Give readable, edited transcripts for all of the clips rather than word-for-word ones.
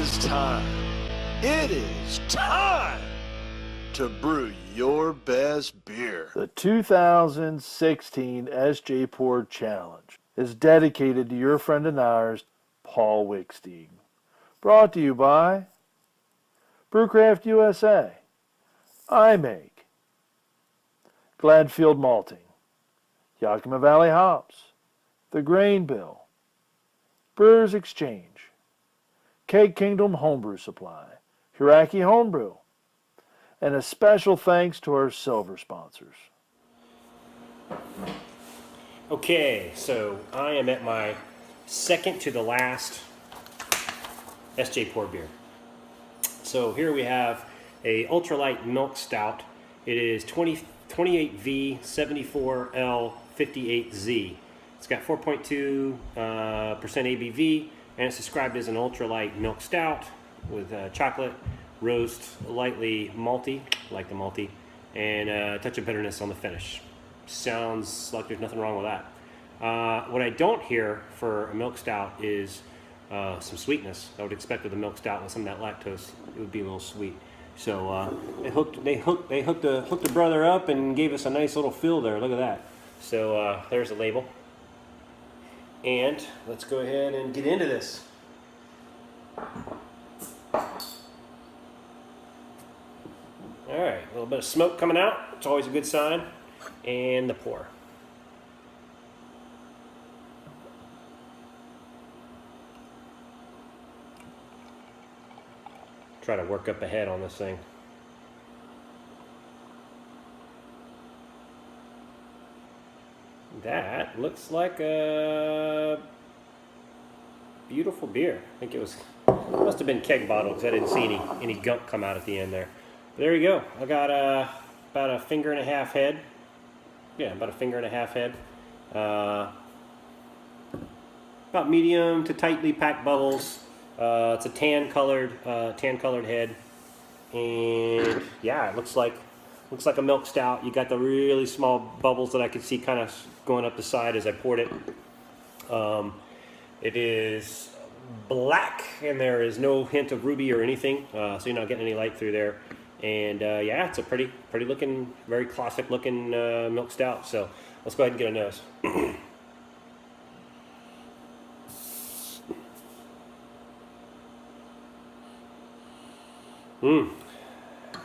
is time. It is time to brew your best beer. The 2016 SJPorr Challenge is dedicated to your friend and ours, Paul Wickstein. Brought to you by Brewcraft USA, iMake, Gladfield Malting, Yakima Valley Hops, The Grain Bill, Brewers Exchange, Cake Kingdom Homebrew Supply, Hiraki Homebrew, and a special thanks to our silver sponsors. Okay, so I am at my second to the last SJPorr beer. So here we have a ultralight milk stout. It is 28V-74L-58Z. It's got 4.2% ABV, and it's described as an ultralight milk stout with chocolate, roast, lightly malty, like the malty, and a touch of bitterness on the finish. Sounds like there's nothing wrong with that. What I don't hear for a milk stout is some sweetness. I would expect with a milk stout with some of that lactose, it would be a little sweet. So they hooked the brother up and gave us a nice little fill there. Look at that. So there's the label. And let's go ahead and get into this. All right, a little bit of smoke coming out. It's always a good sign. And the pour. Try to work up ahead on this thing. That looks like a beautiful beer. I think it must have been keg bottled because I didn't see any gunk come out at the end there. But there you go. I got about a finger and a half head. Yeah, about a finger and a half head. About medium to tightly packed bubbles. It's a tan colored head, and yeah, it looks like a milk stout. You got the really small bubbles that I could see kind of going up the side as I poured it. It is black, and there is no hint of ruby or anything, so you're not getting any light through there. And yeah, it's a pretty looking, very classic looking milk stout. So let's go ahead and get a nose.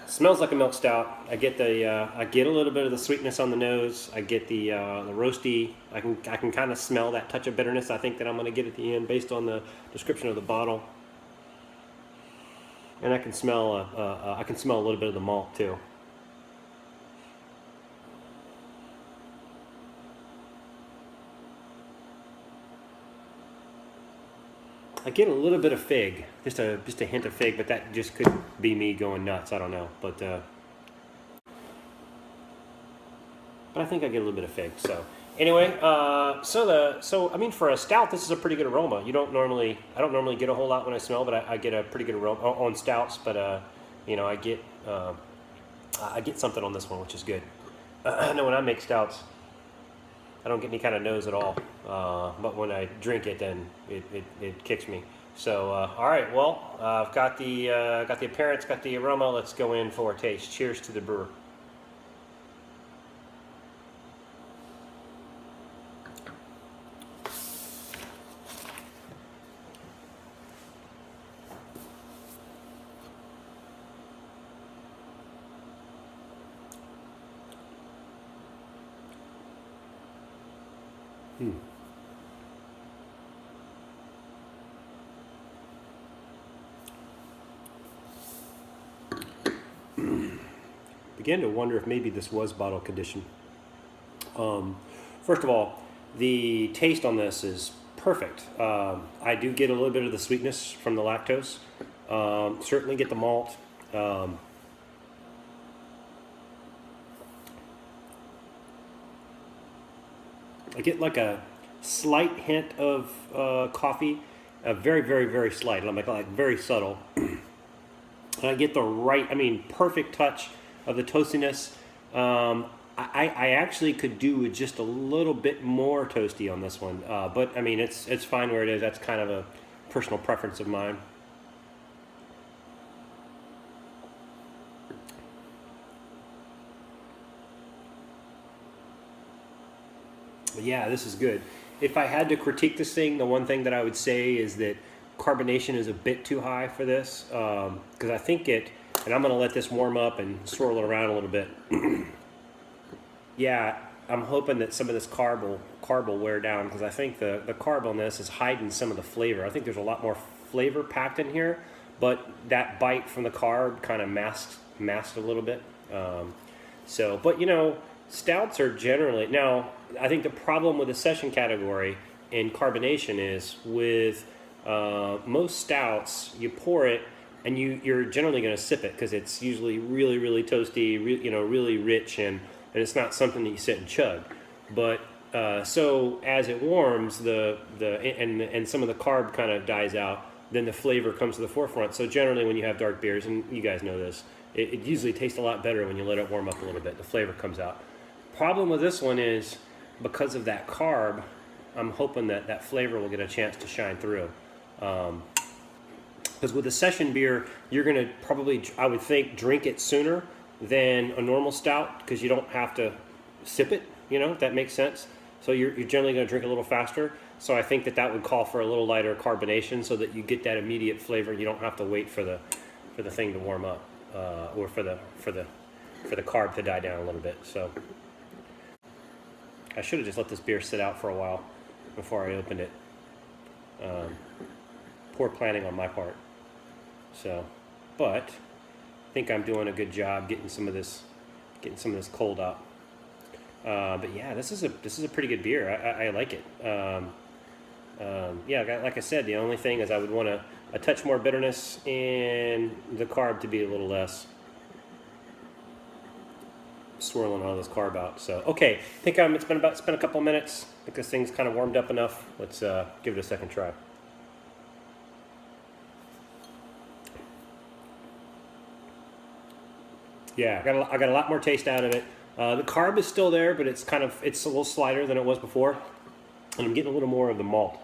Smells like a milk stout. I get a little bit of the sweetness on the nose. I get the roasty. I can kind of smell that touch of bitterness. I think that I'm going to get at the end based on the description of the bottle. And I can smell a little bit of the malt too. I get a little bit of fig, just a hint of fig, but that just could be me going nuts. I don't know, but I think I get a little bit of fig. So anyway, so I mean, for a stout, this is a pretty good aroma. I don't normally get a whole lot when I smell, but I get a pretty good aroma on stouts. But you know, I get something on this one, which is good. I know when I make stouts, I don't get any kind of nose at all, but when I drink it, then it kicks me. So all right, well, I've got the appearance, got the aroma. Let's go in for a taste. Cheers to the brewer. Began to wonder if maybe this was bottle condition. First of all, the taste on this is perfect. I do get a little bit of the sweetness from the lactose. Certainly get the malt. I get like a slight hint of coffee, a very, very, very slight. I'm like very subtle. And I get the right, perfect touch of the toastiness. I actually could do with just a little bit more toasty on this one, but I mean it's fine where it is. That's kind of a personal preference of mine. Yeah, this is good. If I had to critique this thing, the one thing that I would say is that carbonation is a bit too high for this, because I think it, and I'm going to let this warm up and swirl it around a little bit. Yeah, I'm hoping that some of this carb will wear down, because I think the carb on this is hiding some of the flavor. I think there's a lot more flavor packed in here, but that bite from the carb kind of masked a little bit. But you know, stouts are generally, now I think the problem with the session category in carbonation is with most stouts, you pour it and you're generally going to sip it because it's usually really, really toasty, really rich, and it's not something that you sit and chug. But so as it warms, and some of the carb kind of dies out, then the flavor comes to the forefront. So generally when you have dark beers, and you guys know this, it usually tastes a lot better when you let it warm up a little bit. The flavor comes out. Problem with this one is because of that carb, I'm hoping that flavor will get a chance to shine through. Because with a session beer, you're going to probably, I would think, drink it sooner than a normal stout because you don't have to sip it, if that makes sense. So you're generally going to drink a little faster. So I think that would call for a little lighter carbonation so that you get that immediate flavor. You don't have to wait for the thing to warm up or for the carb to die down a little bit. So I should have just let this beer sit out for a while before I opened it. Poor planning on my part. So, but I think I'm doing a good job getting some of this cold out. But yeah, this is a pretty good beer. I like it. Yeah, like I said, the only thing is I would want a touch more bitterness and the carb to be a little less. Swirling all this carb out. So okay, I think it's been a couple minutes. I think this thing's kind of warmed up enough. Let's give it a second try. Yeah, I got a lot more taste out of it. The carb is still there, but it's a little slighter than it was before, and I'm getting a little more of the malt.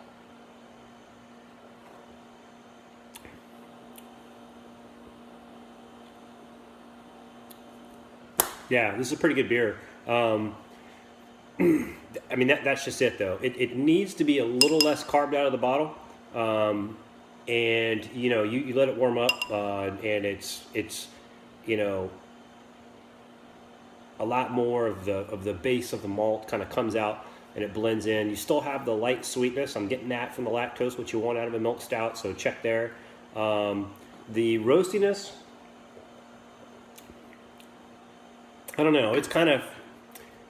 Yeah, this is a pretty good beer. I mean, that's just it, though. It needs to be a little less carved out of the bottle, and you let it warm up, and it's a lot more of the base of the malt kind of comes out and it blends in. You still have the light sweetness. I'm getting that from the lactose, which you want out of a milk stout, so check there. The roastiness, I don't know. It's kind of,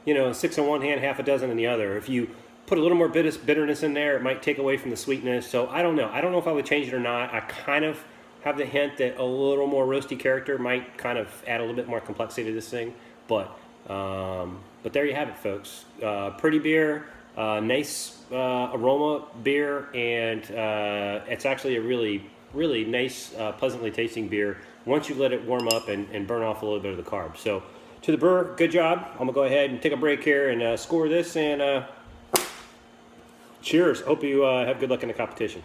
6 in one hand, half a dozen in the other. If you put a little more bitterness in there, it might take away from the sweetness. So I don't know. I don't know if I would change it or not. I kind of have the hint that a little more roasty character might kind of add a little bit more complexity to this thing. But there you have it, folks. Pretty beer, nice aroma beer, and it's actually a really, really nice, pleasantly tasting beer once you let it warm up and burn off a little bit of the carb. So to the brewer, good job. I'm going to go ahead and take a break here and score this, and cheers. Hope you have good luck in the competition.